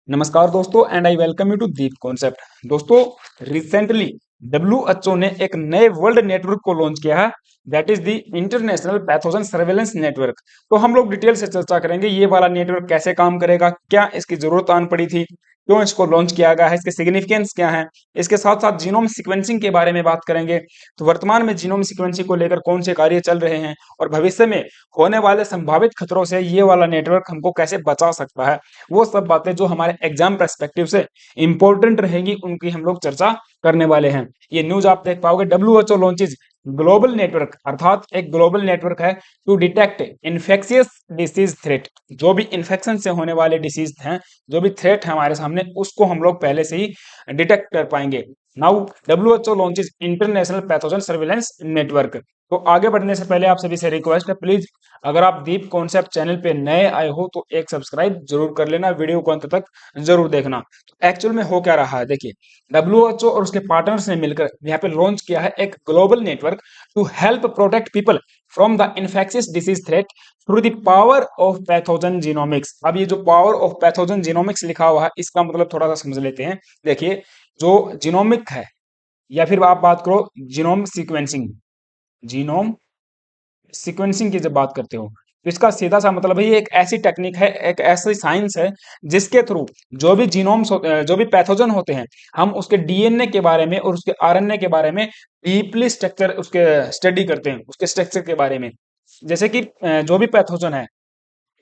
नमस्कार दोस्तों and I welcome you to Deep concept. दोस्तों, रिसेंटली डब्ल्यूएचओ ने एक नए वर्ल्ड नेटवर्क को लॉन्च किया है, that is the international pathogen surveillance network. तो हम लोग डिटेल से चर्चा करेंगे ये वाला नेटवर्क कैसे काम करेगा, क्या इसकी जरूरत आन पड़ी थी, क्यों इसको लॉन्च किया गया है, इसके सिग्निफिकेंस क्या है। इसके साथ साथ जीनोम सीक्वेंसिंग के बारे में बात करेंगे। तो वर्तमान में जीनोम सीक्वेंसिंग को लेकर कौन से कार्य चल रहे हैं और भविष्य में होने वाले संभावित खतरों से ये वाला नेटवर्क हमको कैसे बचा सकता है, वो सब बातें जो हमारे एग्जाम पर्सपेक्टिव से इंपॉर्टेंट रहेंगी उनकी हम लोग चर्चा करने वाले हैं। ये न्यूज आप देख पाओगे, डब्ल्यूएचओ लॉन्चेज ग्लोबल नेटवर्क, अर्थात एक ग्लोबल नेटवर्क है to detect infectious disease threat. जो भी इन्फेक्शन से होने वाले डिसीज हैं, जो भी थ्रेट है हमारे सामने, उसको हम लोग पहले से ही डिटेक्ट कर पाएंगे। Now WHO launches international pathogen surveillance network. तो आगे बढ़ने से पहले आप सभी से रिक्वेस्ट है, प्लीज अगर आप दीप कॉन्सेप्ट चैनल पे नए आए हो तो एक सब्सक्राइब जरूर कर लेना, वीडियो को अंत तक जरूर देखना। तो एक्चुअल में हो क्या रहा है, देखिए, डब्ल्यूएचओ और उसके पार्टनर्स ने मिलकर यहाँ पे लॉन्च किया है एक global network to help protect people from the infectious disease threat through the power of pathogen genomics. अब ये जो पावर ऑफ पैथोजन जीनोमिक्स लिखा हुआ है, इसका मतलब थोड़ा सा समझ लेते हैं। देखिए, जो जीनोमिक है या फिर आप बात करो जीनोम सीक्वेंसिंग, जीनोम सीक्वेंसिंग की जब बात करते हो तो इसका सीधा सा मतलब है ये एक ऐसी टेक्निक है, एक ऐसी साइंस है जिसके थ्रू जो भी जीनोम्स जो भी पैथोजन होते हैं, हम उसके डीएनए के बारे में और उसके आरएनए के बारे में डीपली स्ट्रक्चर उसके स्टडी करते हैं, उसके स्ट्रक्चर के बारे में। जैसे कि जो भी पैथोजन है,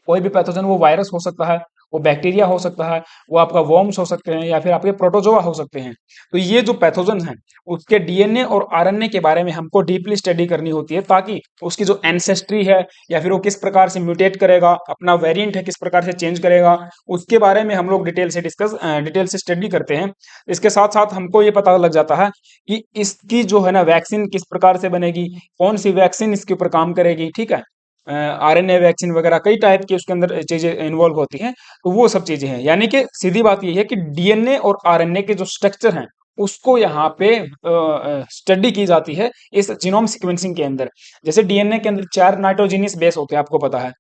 कोई भी पैथोजन, वो वायरस हो सकता है, वो बैक्टीरिया हो सकता है, वो आपका वर्म्स हो सकते हैं या फिर आपके प्रोटोजोआ हो सकते हैं। तो ये जो पैथोजन हैं, उसके डीएनए और आरएनए के बारे में हमको डीपली स्टडी करनी होती है, ताकि उसकी जो एंसेस्ट्री है या फिर वो किस प्रकार से म्यूटेट करेगा, अपना वेरिएंट है किस प्रकार से चेंज करेगा, उसके बारे में हम लोग डिटेल से स्टडी करते हैं। इसके साथ साथ हमको ये पता लग जाता है कि इसकी जो है ना वैक्सीन किस प्रकार से बनेगी, कौन सी वैक्सीन इसके ऊपर काम करेगी, ठीक है। आरएनए वैक्सीन वगैरह कई टाइप की उसके अंदर चीजें इन्वॉल्व होती हैं। तो वो सब चीजें हैं, यानी कि सीधी बात ये है कि डीएनए और आरएनए के जो स्ट्रक्चर हैं उसको यहाँ पे स्टडी की जाती है इस जीनोम सीक्वेंसिंग के अंदर। जैसे डीएनए के अंदर 4 नाइट्रोजीनियस बेस होते हैं, आपको पता है,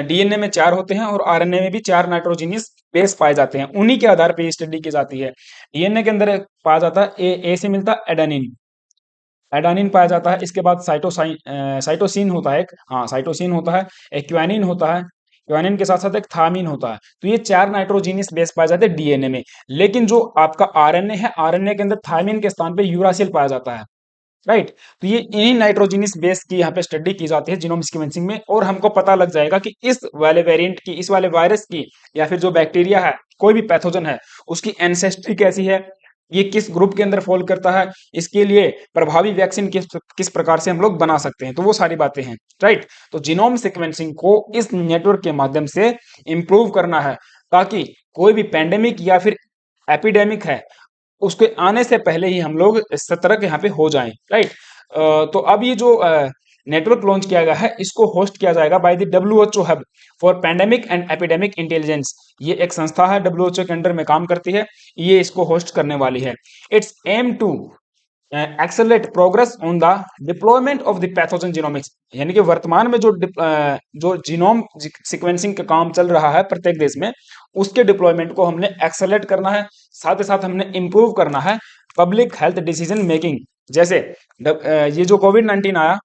डीएनए में 4 होते हैं और आरएनए में भी 4 नाइट्रोजीनियस बेस पाए जाते हैं, उन्हीं के आधार पर ये स्टडी की जाती है। डीएनए के अंदर पाया जाता है ए से मिलता है एडेनिन, एडानिन पाया जाता है। इसके बाद साइटोसिन होता है एक, हाँ साइटोसिन होता है, एक क्वानिन होता है, क्वानिन के साथ साथ एक थामिन होता है। तो ये 4 नाइट्रोजीनियस बेस पाए जाते हैं डीएनए में। लेकिन जो आपका आरएनए है, आरएनए के अंदर थामिन के स्थान पे यूरासिल पाया जाता है, राइट। तो ये इन्हीं नाइट्रोजीनियस बेस की यहाँ पे स्टडी की जाती है जीनोम सीक्वेंसिंग में, और हमको पता लग जाएगा कि इस वाले वेरिएंट की, इस वाले वायरस की या फिर जो बैक्टीरिया है, कोई भी पैथोजन है, उसकी एंसेस्ट्री कैसी है, ये किस ग्रुप के अंदर फॉल करता है, इसके लिए प्रभावी वैक्सीन किस किस प्रकार से हम लोग बना सकते हैं। तो वो सारी बातें हैं, राइट। तो जीनोम सीक्वेंसिंग को इस नेटवर्क के माध्यम से इंप्रूव करना है, ताकि कोई भी पैंडेमिक या फिर एपिडेमिक है, उसके आने से पहले ही हम लोग सतर्क यहाँ पे हो जाएं, राइट। तो अब ये जो नेटवर्क लॉन्च किया गया है, इसको होस्ट किया जाएगा by the WHO hub for pandemic and epidemic intelligence. ये एक संस्था है, डब्ल्यूएचओ के अंडर में काम करती है, ये इसको होस्ट करने वाली है। It's aim to accelerate progress on the deployment of the pathogen genomics. यानी कि वर्तमान में जो जीनोम सीक्वेंसिंग का काम चल रहा है प्रत्येक देश में, उसके डिप्लॉयमेंट को हमने एक्सेलरेट करना है, साथ ही साथ हमने इम्प्रूव करना है पब्लिक हेल्थ डिसीजन मेकिंग। जैसे ये जो कोविड 19 आया,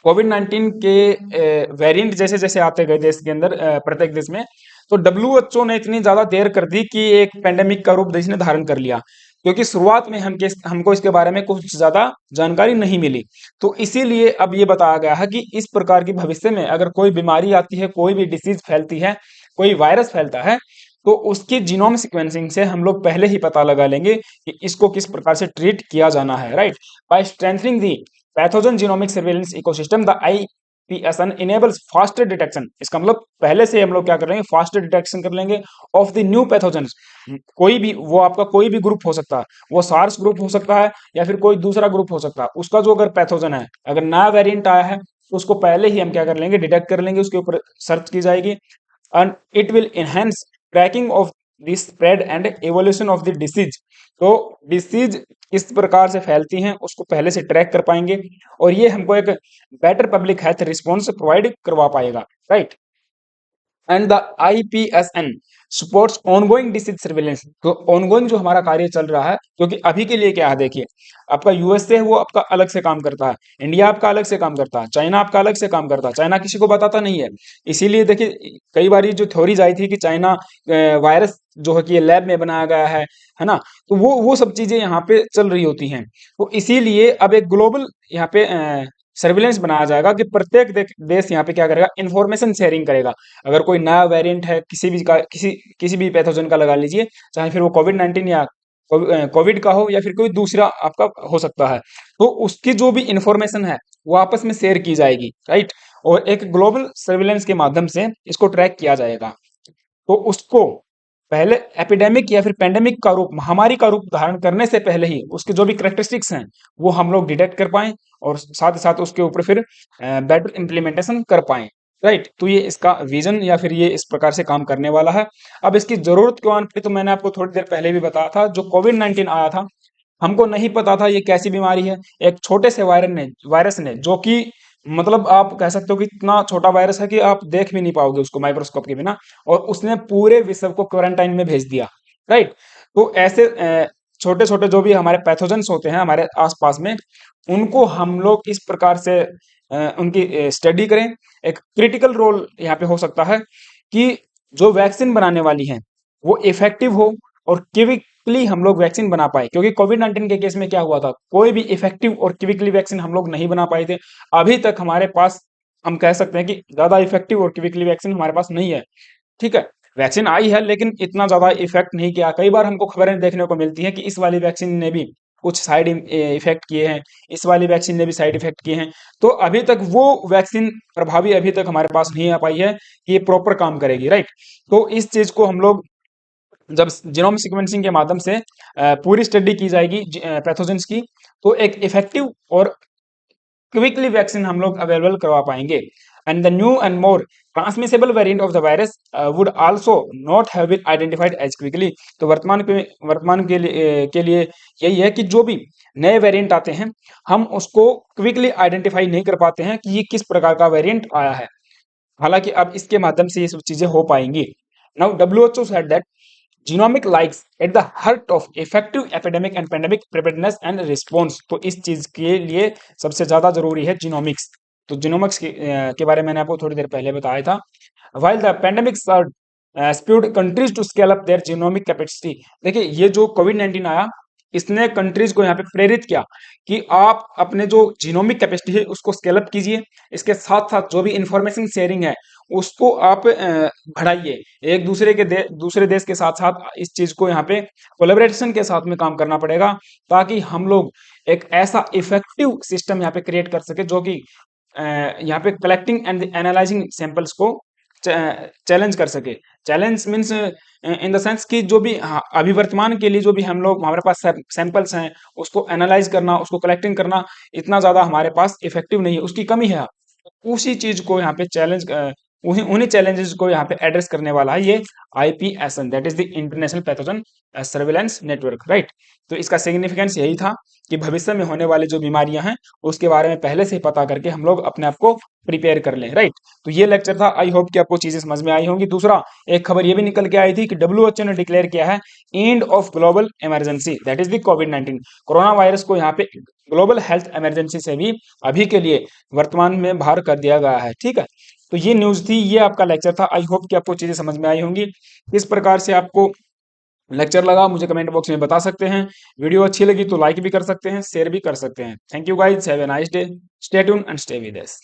कोविड 19 के वेरिएंट जैसे जैसे आते गए देश के अंदर, प्रत्येक देश में, तो डब्ल्यूएचओ ने इतनी ज्यादा देर कर दी कि एक पेंडेमिक का रूप देश ने धारण कर लिया, क्योंकि शुरुआत में हमको इसके बारे में कुछ ज्यादा जानकारी नहीं मिली। तो इसीलिए अब ये बताया गया है कि इस प्रकार की भविष्य में अगर कोई बीमारी आती है, कोई भी डिसीज फैलती है, कोई वायरस फैलता है, तो उसकी जीनोम सीक्वेंसिंग से हम लोग पहले ही पता लगा लेंगे कि इसको किस प्रकार से ट्रीट किया जाना है, right. By strengthening the pathogen genomic surveillance ecosystem, the IPSN enables faster detection. इसका मतलब पहले से हम लोग क्या कर लेंगे, फास्टर डिटेक्शन कर लेंगे ऑफ द न्यू पैथोजन। कोई भी, वो आपका कोई भी ग्रुप हो सकता है, वो सार्स ग्रुप हो सकता है या फिर कोई दूसरा ग्रुप हो सकता है, उसका जो अगर पैथोजन है, अगर नया वेरिएंट आया है, तो उसको पहले ही हम क्या कर लेंगे, डिटेक्ट कर लेंगे, उसके ऊपर सर्च की जाएगी, and it will enhance tracking of the spread and evolution of the disease. तो डिसीज किस प्रकार से फैलती हैं उसको पहले से ट्रैक कर पाएंगे, और ये हमको एक better public health response provide करवा पाएगा, right. And the IPSN supports ongoing disease surveillance. तो ऑनगोइंग जो हमारा कार्य चल रहा है, क्योंकि अभी के लिए क्या है देखिए, आपका यूएसए है वो आपका अलग से काम करता है, इंडिया आपका अलग से काम करता है, चाइना आपका अलग से काम करता है, चाइना किसी को बताता नहीं है। इसीलिए देखिए कई बार ये जो थ्योरीज आई थी कि चाइना वायरस जो है कि ये लैब में बनाया गया है ना, तो वो सब चीजें यहाँ पे चल रही होती हैं। तो इसीलिए अब एक ग्लोबल यहाँ पे सर्विलेंस बनाया जाएगा कि प्रत्येक देश यहाँ पे क्या करेगा, इंफॉर्मेशन शेयरिंग करेगा। अगर कोई नया वेरिएंट है किसी भी पैथोजन का लगा लीजिए, चाहे फिर वो कोविड 19 या कोविड का हो या फिर कोई दूसरा आपका हो सकता है, तो उसकी जो भी इंफॉर्मेशन है वो आपस में शेयर की जाएगी, राइट। और एक ग्लोबल सर्विलेंस के माध्यम से इसको ट्रैक किया जाएगा। तो उसको पहले एपिडेमिक या फिर पेंडेमिक का रूप, महामारी का रूप धारण करने से पहले ही उसके जो भी करेक्टरिस्टिक्स हैं वो हम लोग डिटेक्ट कर पाएं, और साथ ही साथ उसके ऊपर फिर बेटर इम्प्लीमेंटेशन कर पाएं, राइट। तो ये इसका विजन या फिर ये इस प्रकार से काम करने वाला है। अब इसकी जरूरत क्यों आन पड़ी, तो मैंने आपको थोड़ी देर पहले भी बताया था, जो कोविड 19 आया था हमको नहीं पता था ये कैसी बीमारी है। एक छोटे से वायरस ने जो कि मतलब आप कह सकते हो कि इतना छोटा वायरस है कि आप देख भी नहीं पाओगे उसको माइक्रोस्कोप के बिना, और उसने पूरे विश्व को क्वारंटाइन में भेज दिया, राइट। तो ऐसे छोटे छोटे जो भी हमारे पैथोजेंस होते हैं हमारे आसपास में, उनको हम लोग इस प्रकार से उनकी स्टडी करें। एक क्रिटिकल रोल यहाँ पे हो सकता है कि जो वैक्सीन बनाने वाली है वो इफेक्टिव हो और क्विकली हम लोग वैक्सीन बना पाए, क्योंकि कोविड 19 के केस में क्या हुआ था, कोई भी इफेक्टिव और क्विकली वैक्सीन हम लोग नहीं बना पाए थे। अभी तक हमारे पास हम कह सकते हैं कि ज्यादा इफेक्टिव और क्विकली वैक्सीन हमारे पास नहीं है, ठीक है। वैक्सीन आई है लेकिन इतना ज्यादा इफेक्ट नहीं किया। कई बार हमको खबरें देखने को मिलती हैं कि इस वाली वैक्सीन ने भी कुछ साइड इफेक्ट किए हैं, इस वाली वैक्सीन ने भी साइड इफेक्ट किए हैं। तो अभी तक वो वैक्सीन प्रभावी अभी तक हमारे पास नहीं आ पाई है कि ये प्रॉपर काम करेगी, राइट। तो इस चीज को हम लोग जब जीनोम सीक्वेंसिंग के माध्यम से पूरी स्टडी की जाएगी पैथोजेंस की, तो एक इफेक्टिव और क्विकली वैक्सीन हम लोग अवेलेबल करवा पाएंगे। And the new and more transmissible variant of the virus would also not have been identified as quickly. तो वर्तमान के लिए यही है कि जो भी नए वेरिएंट आते हैं हम उसको क्विकली आइडेंटिफाई नहीं कर पाते हैं कि ये किस प्रकार का वेरिएंट आया है। हालांकि अब इसके माध्यम से ये सब चीजें हो पाएंगी। Now WHO said that genomic lies at the heart of effective epidemic and pandemic preparedness and response। तो इस चीज के लिए सबसे ज्यादा जरूरी है जीनोमिक्स। तो जीनोमिक्स के बारे में मैंने आपको थोड़ी देर पहले बताया था। while the pandemics are spurred countries to scale up their genomic capacity। देखिए ये जो कोविड 19 आया, इसने कंट्रीज को यहाँ पे प्रेरित किया कि आप अपने जो जीनोमिक कैपेसिटी है उसको स्केल अप कीजिए। इसके साथ साथ जो भी इंफॉर्मेशन शेयरिंग है उसको आप बढ़ाइए। एक दूसरे देश के साथ साथ इस चीज को यहाँ पे कोलेबरेशन के साथ में काम करना पड़ेगा, ताकि हम लोग एक ऐसा इफेक्टिव सिस्टम यहाँ पे क्रिएट कर सके जो कि यहाँ पे कलेक्टिंग एंड एनालाइजिंग सैंपल्स को चैलेंज कर सके। Challenge means in the sense कि जो भी अभी वर्तमान के लिए जो भी हम लोग हमारे पास सैंपल्स हैं उसको एनालाइज करना, उसको कलेक्टिंग करना इतना ज्यादा हमारे पास इफेक्टिव नहीं है, उसकी कमी है। उसी चीज को यहाँ पे उन्हीं उन्हीं चैलेंजेस को यहाँ पे एड्रेस करने वाला है ये IPSN, that is the international pathogen surveillance network, right. तो इसका सिग्निफिकेंस यही था कि भविष्य में होने वाली जो बीमारियां हैं उसके बारे में पहले से ही पता करके हम लोग अपने आप को प्रिपेयर कर लें, राइट। तो ये लेक्चर था, आई होप कि आपको चीजें समझ में आई होंगी। दूसरा एक खबर ये भी निकल के आई थी कि WHO ने डिक्लेयर किया है end of global emergency, that is the Covid 19। Corona virus को यहाँ पे ग्लोबल हेल्थ इमरजेंसी से भी अभी के लिए वर्तमान में बाहर कर दिया गया है, ठीक है। तो ये न्यूज थी, ये आपका लेक्चर था। आई होप कि आपको चीजें समझ में आई होंगी। किस प्रकार से आपको लेक्चर लगा मुझे कमेंट बॉक्स में बता सकते हैं। वीडियो अच्छी लगी तो लाइक भी कर सकते हैं, शेयर भी कर सकते हैं। Thank you guys, have a nice day, stay tune and stay with us.